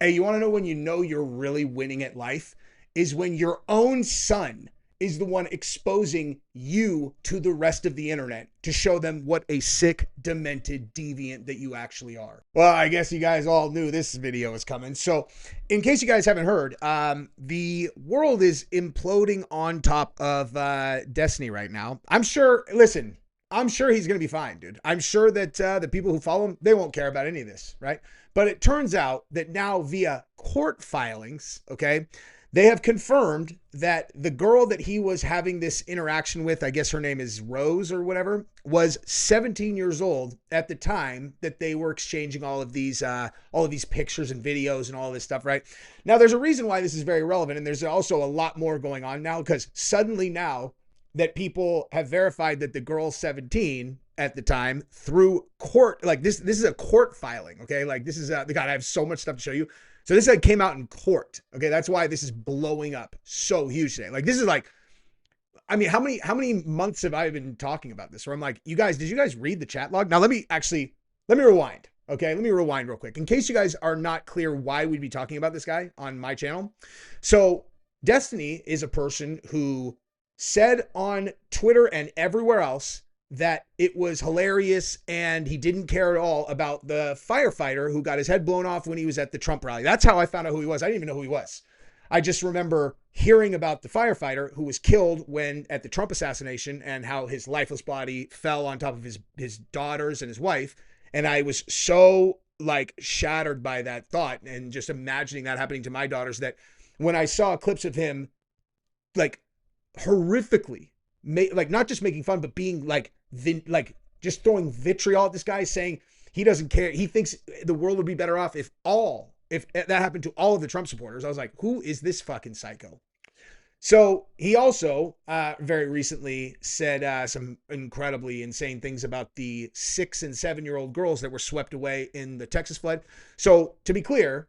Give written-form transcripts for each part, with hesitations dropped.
Hey, you want to know when you know you're really winning at life? Is when your own son is the one exposing you to the rest of the internet to show them what a sick, demented deviant that you actually are. Well, I guess you guys all knew this video was coming. So, in case you guys haven't heard, the world is imploding on top of Destiny right now. I'm sure, listen, I'm sure he's going to be fine, dude. I'm sure that the people who follow him, they won't care about any of this, right? But it turns out that now via court filings, okay, they have confirmed that the girl that he was having this interaction with, I guess her name is Rose or whatever, was 17 years old at the time that they were exchanging all of these pictures and videos and all this stuff, right? Now, there's a reason why this is very relevant, and there's also a lot more going on now because suddenly now that people have verified that the girl's 17 at the time through court, like this is a court filing, okay? Like this is God, I have so much stuff to show you. So this came out in court, okay? That's why this is blowing up so huge today. Like this is like, I mean, how many months have I been talking about this? Where I'm like, you guys, did you guys read the chat log? Now let me rewind, okay? Let me rewind real quick in case you guys are not clear why we'd be talking about this guy on my channel. So Destiny is a person who said on Twitter and everywhere else that it was hilarious and he didn't care at all about the firefighter who got his head blown off when he was at the Trump rally. That's how I found out who he was. I didn't even know who he was. I just remember hearing about the firefighter who was killed when at the Trump assassination and how his lifeless body fell on top of his daughters and his wife. And I was so like shattered by that thought and just imagining that happening to my daughters that when I saw clips of him like horrifically like not just making fun but being like just throwing vitriol at this guy, saying he doesn't care, he thinks the world would be better off if that happened to all of the Trump supporters. I was like, who is this fucking psycho? So he also very recently said some incredibly insane things about the 6 and 7-year-old girls that were swept away in the Texas flood. So to be clear,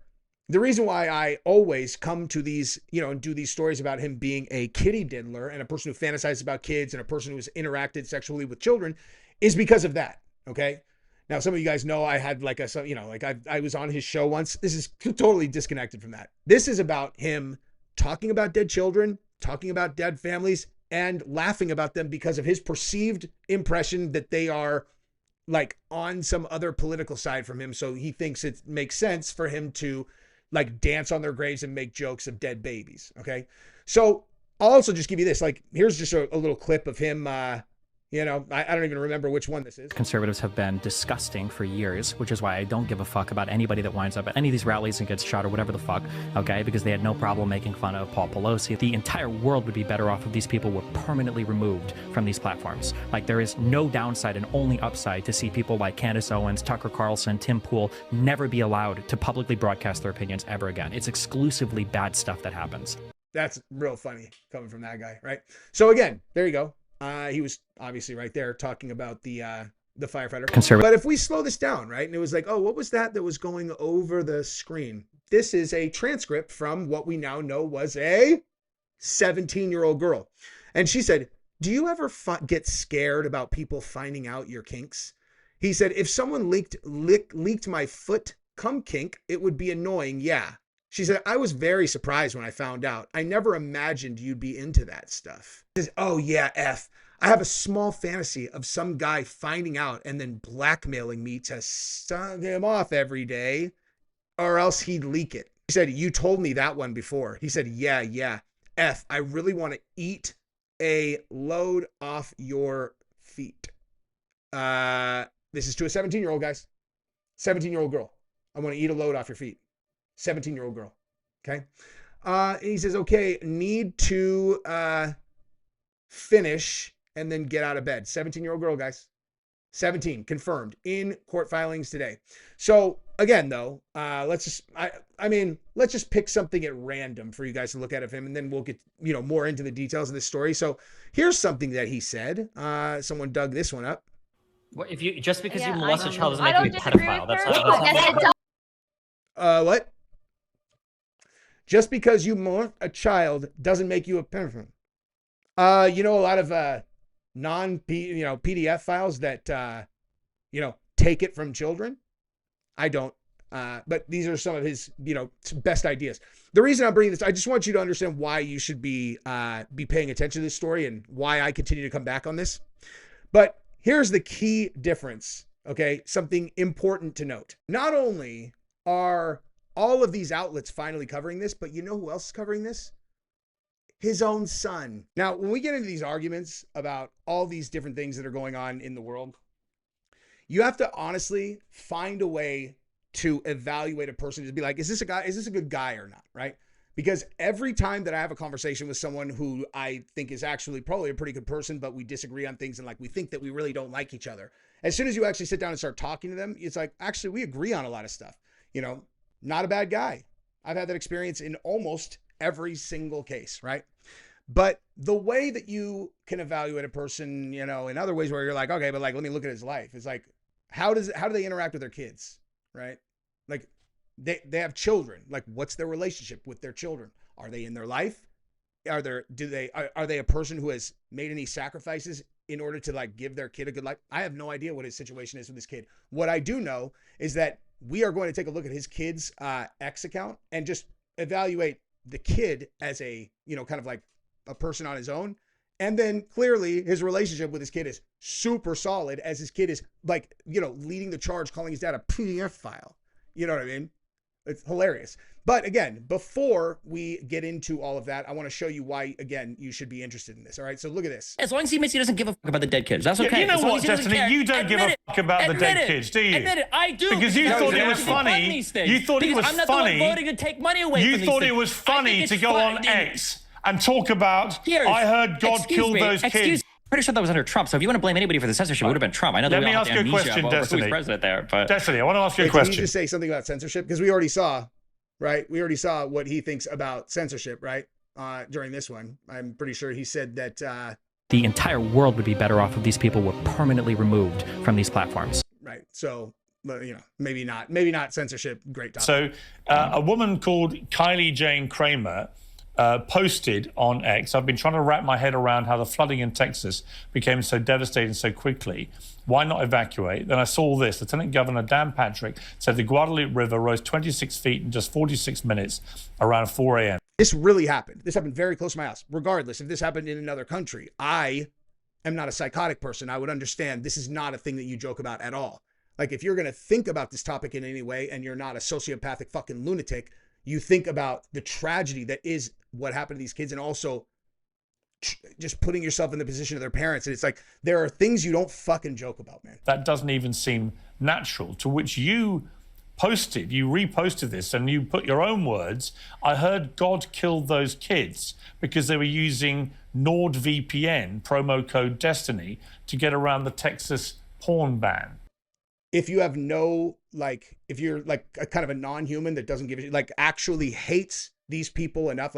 the reason why I always come to these, and do these stories about him being a kitty diddler and a person who fantasizes about kids and a person who has interacted sexually with children is because of that. Okay. Now, some of you guys know I had like I was on his show once. This is totally disconnected from that. This is about him talking about dead children, talking about dead families, and laughing about them because of his perceived impression that they are like on some other political side from him. So he thinks it makes sense for him to like dance on their graves and make jokes of dead babies. Okay. So I'll also just give you this, like, here's just a little clip of him. I don't even remember which one this is. Conservatives have been disgusting for years, which is why I don't give a fuck about anybody that winds up at any of these rallies and gets shot or whatever the fuck, okay? Because they had no problem making fun of Paul Pelosi. The entire world would be better off if these people were permanently removed from these platforms. Like, there is no downside and only upside to see people like Candace Owens, Tucker Carlson, Tim Pool never be allowed to publicly broadcast their opinions ever again. It's exclusively bad stuff that happens. That's real funny coming from that guy, right? So again, there you go. He was obviously right there talking about the firefighter. But if we slow this down, right? And it was like, oh, what was that was going over the screen? This is a transcript from what we now know was a 17-year-old girl. And she said, do you ever get scared about people finding out your kinks? He said, if someone leaked my foot cum kink, it would be annoying. Yeah. She said, I was very surprised when I found out. I never imagined you'd be into that stuff. She says, oh yeah, F. I have a small fantasy of some guy finding out and then blackmailing me to suck him off every day, or else he'd leak it. He said, you told me that one before. He said, yeah. F, I really want to eat a load off your feet. This is to a 17-year-old, guys. 17-year-old girl. I want to eat a load off your feet. 17-year-old girl. Okay. He says, okay, need to finish and then get out of bed. 17-year-old girl, guys. 17, confirmed in court filings today. So again, though, let's just pick something at random for you guys to look at of him, and then we'll get, more into the details of this story. So here's something that he said. Someone dug this one up. Well, if you just because you molest a child doesn't make you a pedophile. That's not what? Just because you molest a child doesn't make you a pedophile. A lot of PDF files that take it from children. I don't But these are some of his, best ideas. The reason I'm bringing this, I just want you to understand why you should be paying attention to this story and why I continue to come back on this. But here's the key difference, okay? Something important to note. Not only are all of these outlets finally covering this, but you know who else is covering this? His own son. Now, when we get into these arguments about all these different things that are going on in the world, you have to honestly find a way to evaluate a person to be like, is this a good guy or not, right? Because every time that I have a conversation with someone who I think is actually probably a pretty good person, but we disagree on things and like we think that we really don't like each other, as soon as you actually sit down and start talking to them, it's like, actually, we agree on a lot of stuff. Not a bad guy. I've had that experience in almost every single case, right? But the way that you can evaluate a person, in other ways where you're like, okay, but like, let me look at his life. It's like, how do they interact with their kids, right? Like they have children. Like, what's their relationship with their children? Are they in their life? Are they a person who has made any sacrifices in order to like give their kid a good life? I have no idea what his situation is with his kid. What I do know is that we are going to take a look at his kid's X account and just evaluate the kid as a, kind of like a person on his own. And then clearly his relationship with his kid is super solid, as his kid is like, leading the charge, calling his dad a PDF file. You know what I mean? It's hilarious. But again, before we get into all of that, I want to show you why, again, you should be interested in this. All right, so look at this. As long as he admits he doesn't give a fuck about the dead kids, that's okay. You know what, Destiny? You don't give a fuck about the dead kids, do you? Admit it, I do. Because you thought it was funny. You thought it was I'm not funny. the one voting to take money away from these You thought things. it was funny to go on X and talk about, I heard God killed those kids. Pretty sure that was under Trump. So if you want to blame anybody for the censorship, it would have been Trump. I know that we all have amnesia about who was president there, but Destiny, I want to ask you a question. Did you just say something about censorship? Because we already saw, right? We already saw what he thinks about censorship, right? During this one, I'm pretty sure he said that the entire world would be better off if these people were permanently removed from these platforms. Right. So, maybe not censorship. Great topic. So, a woman called Kylie Jane Kramer posted on X, I've been trying to wrap my head around how the flooding in Texas became so devastating so quickly. Why not evacuate? Then I saw this. Lieutenant Governor Dan Patrick said the Guadalupe River rose 26 feet in just 46 minutes around 4 a.m. This really happened. This happened very close to my house. Regardless, if this happened in another country, I am not a psychotic person. I would understand this is not a thing that you joke about at all. Like, if you're going to think about this topic in any way and you're not a sociopathic fucking lunatic, you think about the tragedy that is what happened to these kids, and also just putting yourself in the position of their parents. And it's like, there are things you don't fucking joke about, man. That doesn't even seem natural, to which you reposted this and you put your own words. I heard God killed those kids because they were using NordVPN, promo code Destiny, to get around the Texas porn ban. If you have if you're like a kind of a non-human that doesn't give a shit, like actually hates these people enough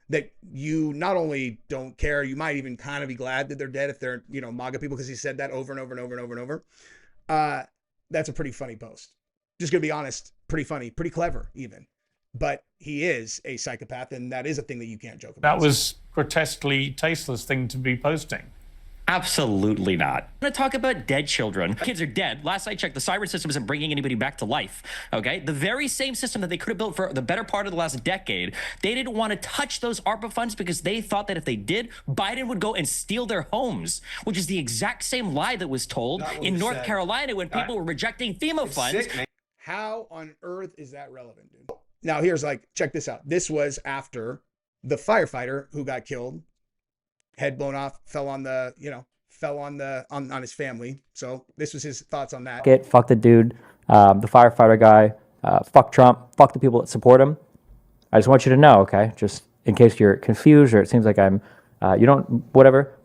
that you not only don't care, you might even kind of be glad that they're dead if they're, MAGA people, because he said that over and over and over and over and over. That's a pretty funny post. Just gonna be honest, pretty funny, pretty clever even. But he is a psychopath, and that is a thing that you can't joke about. That was grotesquely tasteless thing to be posting. Absolutely not. I'm going to talk about dead children. Kids are dead. Last I checked, the siren system isn't bringing anybody back to life, okay? The very same system that they could have built for the better part of the last decade, they didn't want to touch those ARPA funds because they thought that if they did, Biden would go and steal their homes, which is the exact same lie that was told in North Carolina when people were rejecting FEMA funds. Sick, man. How on earth is that relevant, dude? Now, here's check this out. This was after the firefighter who got killed, head blown off, fell on his family. So this was his thoughts on that. Fuck the dude, the firefighter guy, fuck Trump, fuck the people that support him. I just want you to know, okay, just in case you're confused or it seems like I'm, whatever.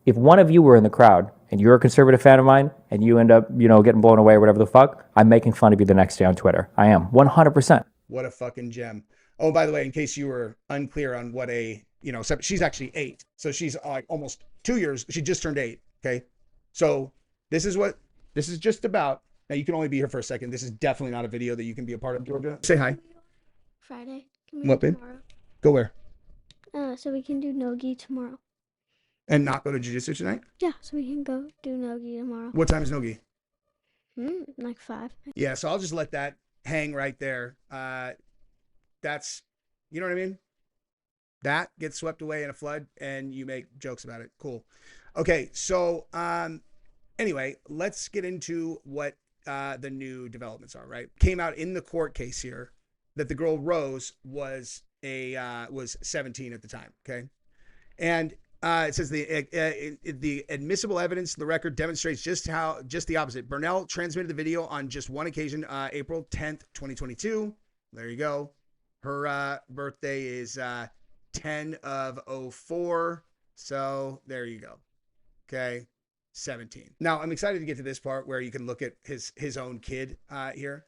If one of you were in the crowd and you're a conservative fan of mine and you end up, getting blown away or whatever the fuck, I'm making fun of you the next day on Twitter. I am, 100%. What a fucking gem. Oh, by the way, in case you were unclear on what she's actually 8. So she's like almost 2 years. She just turned 8. Okay. So this is just about. Now you can only be here for a second. This is definitely not a video that you can be a part of, Georgia. Say hi. Friday. Can we What, babe? tomorrow? Go where? So we can do no-gi tomorrow. And not go to jiu-jitsu tonight? Yeah, so we can go do no-gi tomorrow. What time is no-gi? Like 5. Yeah, so I'll just let that hang right there. That's, you know what I mean? That gets swept away in a flood and you make jokes about it. Cool. Okay, so anyway, let's get into what the new developments are, right? Came out in the court case here that the girl Rose was 17 at the time, okay? And it says the admissible evidence in the record demonstrates just the opposite. Bonnell transmitted the video on just one occasion, April 10th, 2022. There you go. Her birthday is 10 of 04. So there you go. Okay. 17. Now I'm excited to get to this part where you can look at his own kid here.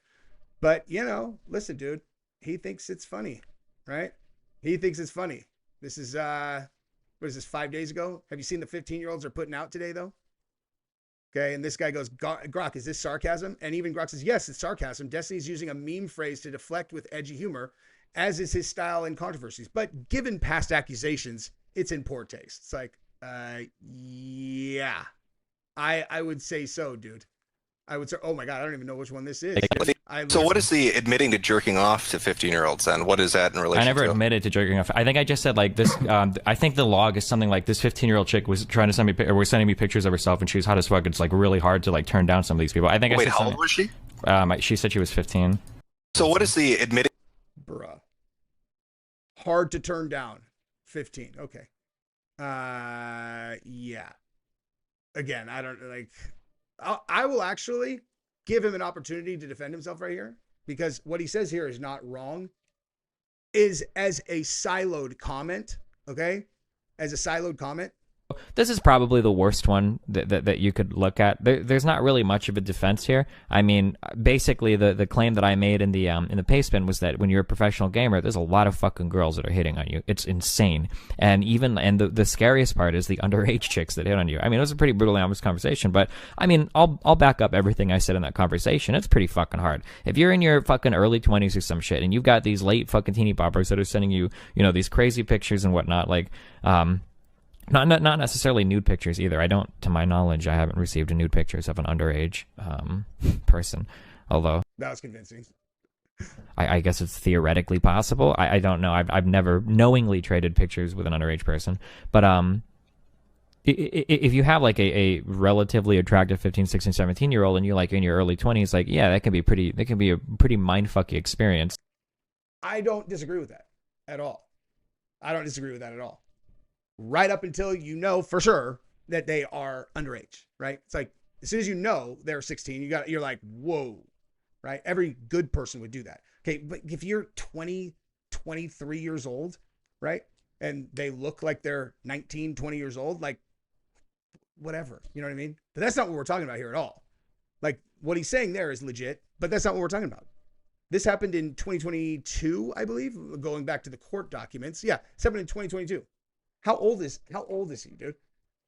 But you know, listen, dude, he thinks it's funny, right? He thinks it's funny. This is what is this, 5 days ago? Have you seen the 15-year-olds are putting out today though? Okay, and this guy goes, Grok, is this sarcasm? And even Grok says, yes, it's sarcasm. Destiny's using a meme phrase to deflect with edgy humor, as is his style in controversies. But given past accusations, it's in poor taste. It's like, yeah, I would say so, dude. I would say, oh my God, I don't even know which one this is. So what is the admitting to jerking off to 15-year-olds then? What is that in relation to? I never admitted to jerking off. I think I just said like this. I think the log is something like this 15-year-old chick was trying to send me, or was sending me pictures of herself and she was hot as fuck. It's like really hard to like turn down some of these people. I think Wait, how old was she? She said she was 15. So what is the admitting? Bruh. Hard to turn down. 15. Okay. Yeah. Again, I don't like... I will actually give him an opportunity to defend himself right here, because what he says here is not wrong. Is as a siloed comment, okay? As a siloed comment. This is probably the worst one that you could look at. There's not really much of a defense here. I mean, basically the claim that I made in the pay spin was that when you're a professional gamer, there's a lot of fucking girls that are hitting on you. It's insane. And the scariest part is the underage chicks that hit on you. I mean, it was a pretty brutally honest conversation, but I mean, I'll back up everything I said in that conversation. It's pretty fucking hard. If you're in your fucking early 20s or some shit, and you've got these late fucking teeny boppers that are sending you, these crazy pictures and whatnot, like, not necessarily nude pictures either. I don't, to my knowledge, I haven't received nude pictures of an underage person. Although that was convincing. I guess it's theoretically possible. I don't know. I've never knowingly traded pictures with an underage person. But if you have like a relatively attractive 15, 16, 17-year-old and you're like in your early 20s, like, yeah, that can be a pretty mindfucky experience. I don't disagree with that at all. I don't disagree with that at all. Right up until you know for sure that they are underage, right? It's like as soon as you know they're 16, you're like, whoa, right? Every good person would do that. Okay, but if you're 20, 23 years old, right? And they look like they're 19, 20 years old, like whatever, you know what I mean? But that's not what we're talking about here at all. Like what he's saying there is legit, but that's not what we're talking about. This happened in 2022, I believe, going back to the court documents. Yeah, it's happened in 2022. How old is he, dude?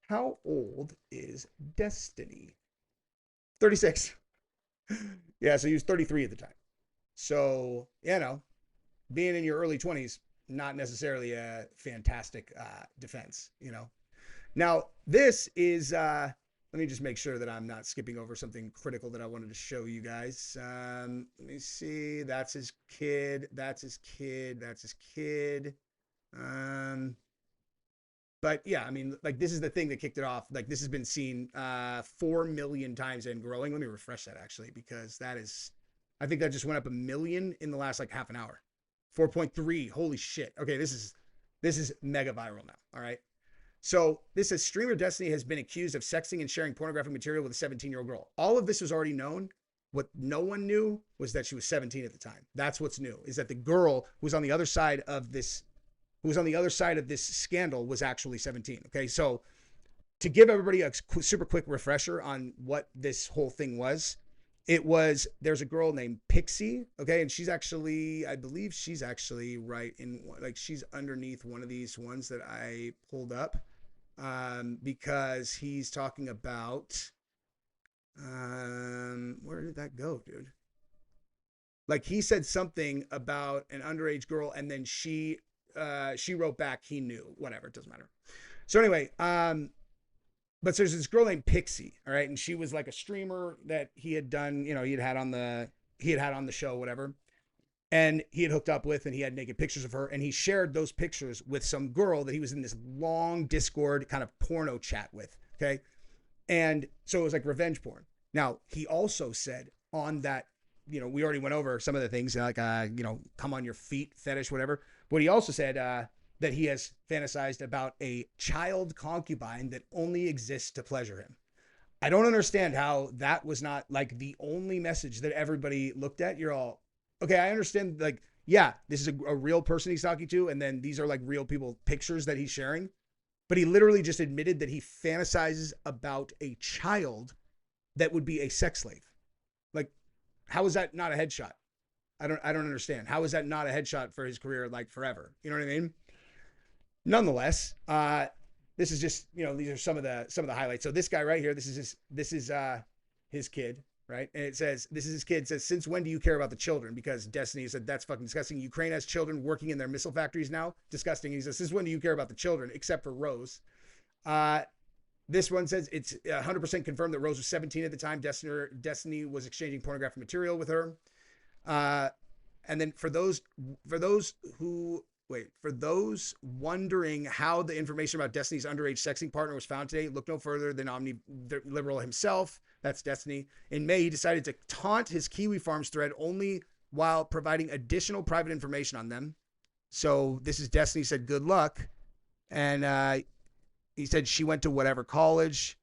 How old is Destiny? 36. Yeah, so he was 33 at the time. So, being in your early 20s, not necessarily a fantastic defense, Now, this is, let me just make sure that I'm not skipping over something critical that I wanted to show you guys. Let me see. That's his kid. That's his kid. That's his kid. But yeah, I mean, like this is the thing that kicked it off. Like this has been seen 4 million times and growing. Let me refresh that actually, because I think that just went up 1 million in the last like half an hour. 4.3. Holy shit. Okay, this is mega viral now. All right. So this says streamer Destiny has been accused of sexting and sharing pornographic material with a 17-year-old girl. All of this was already known. What no one knew was that she was 17 at the time. That's what's new, is that the girl who was on the other side of this scandal was actually 17. Okay. So to give everybody a super quick refresher on what this whole thing was, there's a girl named Pixie. Okay. And I believe she's actually right in, like, she's underneath one of these ones that I pulled up, because he's talking about, where did that go, dude? Like he said something about an underage girl and then she wrote back, he knew, whatever, it doesn't matter. So anyway, but there's this girl named Pixie, all right, and she was like a streamer that he had done, you know, he had had on the show, whatever, and he had hooked up with, and he had naked pictures of her, and he shared those pictures with some girl that he was in this long Discord kind of porno chat with, okay, and so it was like revenge porn. Now he also said on that, you know, we already went over some of the things like, you know, come on your feet fetish, whatever. But he also said that he has fantasized about a child concubine that only exists to pleasure him. I don't understand how that was not like the only message that everybody looked at. You're all, okay, I understand. Like, yeah, this is a real person he's talking to. And then these are like real people pictures that he's sharing. But he literally just admitted that he fantasizes about a child that would be a sex slave. Like, how is that not a headshot? I don't understand. How is that not a headshot for his career, like forever? You know what I mean? Nonetheless, this is just, you know, these are some of the highlights. So this guy right here, this is his kid, right? And it says, this is his kid. It says, since when do you care about the children? Because Destiny said, that's fucking disgusting. Ukraine has children working in their missile factories now. Disgusting. He says, since when do you care about the children? Except for Rose. This one says it's 100% confirmed that Rose was 17 at the time. Destiny was exchanging pornographic material with her. And then for those wondering how the information about Destiny's underage sexing partner was found today, look no further than the liberal himself. That's Destiny. In May, he decided to taunt his Kiwi Farms thread only while providing additional private information on them. So this is Destiny said, good luck. And he said she went to whatever college.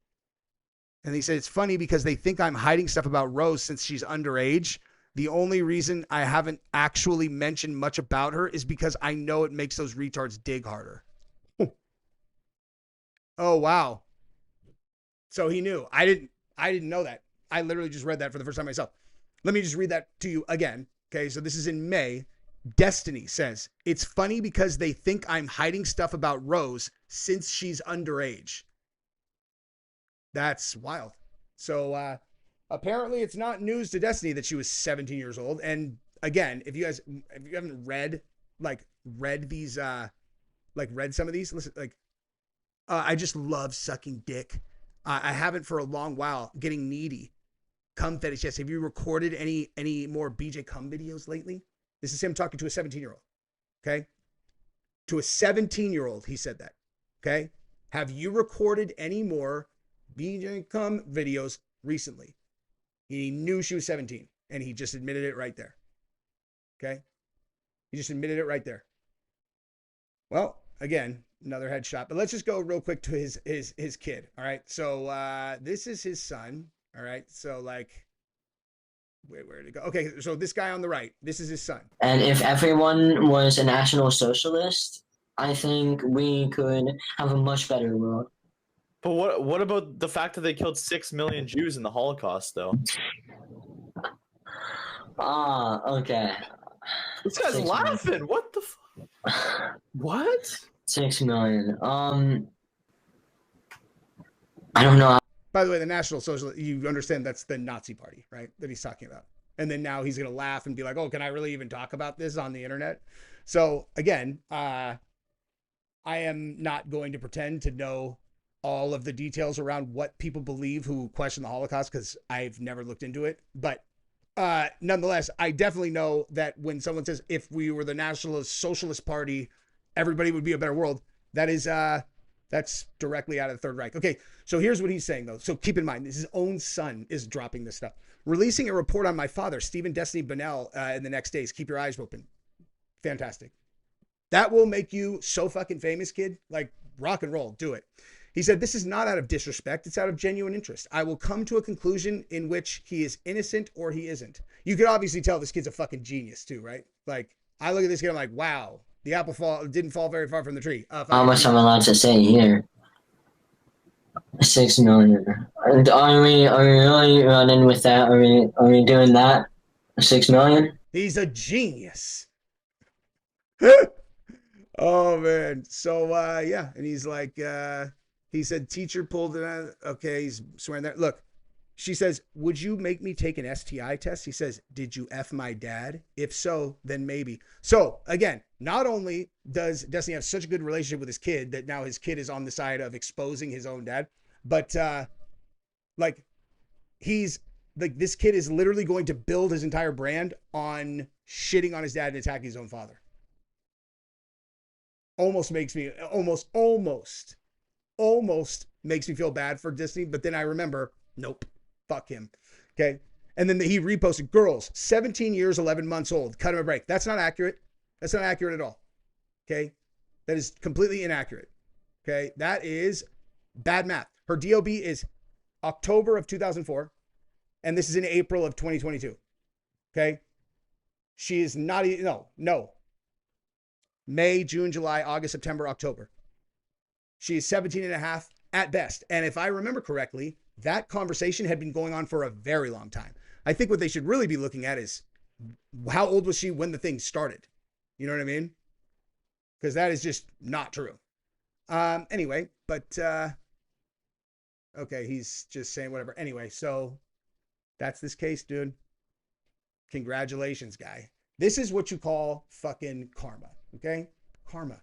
And he said, it's funny because they think I'm hiding stuff about Rose since she's underage. The only reason I haven't actually mentioned much about her is because I know it makes those retards dig harder. Oh, wow. So he knew. I didn't know that. I literally just read that for the first time myself. Let me just read that to you again. Okay, so this is in May. Destiny says, it's funny because they think I'm hiding stuff about Rose since she's underage. That's wild. So apparently it's not news to Destiny that she was 17 years old. And again, if you haven't read these, read some of these, listen, I just love sucking dick. I haven't for a long while. Getting needy. Cum fetish. Yes. Have you recorded any more BJ cum videos lately? This is him talking to a 17-year-old. Okay. To a 17-year-old, he said that. Okay. Have you recorded any more BJ cum videos recently? He knew she was 17 and he just admitted it right there. Okay. He just admitted it right there. Well, again, another headshot, but let's just go real quick to his kid. All right. So, this is his son. All right. So like, wait, where did it go? Okay. So this guy on the right, this is his son. And if everyone was a National Socialist, I think we could have a much better world. But what about the fact that they killed 6 million Jews in the Holocaust, though? Okay. This guy's laughing. What the what? 6 million. I don't know. By the way, the National Socialist, you understand that's the Nazi party, right? That he's talking about. And then now he's going to laugh and be like, oh, can I really even talk about this on the internet? So again, I am not going to pretend to know all of the details around what people believe who question the Holocaust because I've never looked into it. But nonetheless, I definitely know that when someone says, if we were the National Socialist Party, everybody would be a better world. That is, that's directly out of the Third Reich. Okay, so here's what he's saying, though. So keep in mind, his own son is dropping this stuff. Releasing a report on my father, Steven Destiny Bonnell, in the next days. Keep your eyes open. Fantastic. That will make you so fucking famous, kid. Like, rock and roll. Do it. He said, this is not out of disrespect. It's out of genuine interest. I will come to a conclusion in which he is innocent or he isn't. You could obviously tell this kid's a fucking genius, too, right? Like, I look at this kid, I'm like, wow. The apple didn't fall very far from the tree. How much I'm allowed to say here? 6 million. And are we really running with that? Are we doing that? 6 million? He's a genius. Oh man. So yeah, and he's like, he said, teacher pulled it out. Okay, he's swearing that. Look, she says, would you make me take an STI test? He says, did you F my dad? If so, then maybe. So again, not only does Destiny have such a good relationship with his kid that now his kid is on the side of exposing his own dad, But like he's like, this kid is literally going to build his entire brand on shitting on his dad and attacking his own father. Almost makes me makes me feel bad for Disney, but then I remember, nope, fuck him. Okay. And then he reposted, girls, 17 years, 11 months old, cut him a break. That's not accurate. That's not accurate at all. Okay. That is completely inaccurate. Okay. That is bad math. Her DOB is October of 2004, and this is in April of 2022. Okay. She is not, no. May, June, July, August, September, October. She is 17 and a half at best. And if I remember correctly, that conversation had been going on for a very long time. I think what they should really be looking at is how old was she when the thing started? You know what I mean? Because that is just not true. Anyway, but okay, he's just saying whatever. Anyway, so that's this case, dude. Congratulations, guy. This is what you call fucking karma. Okay? Karma.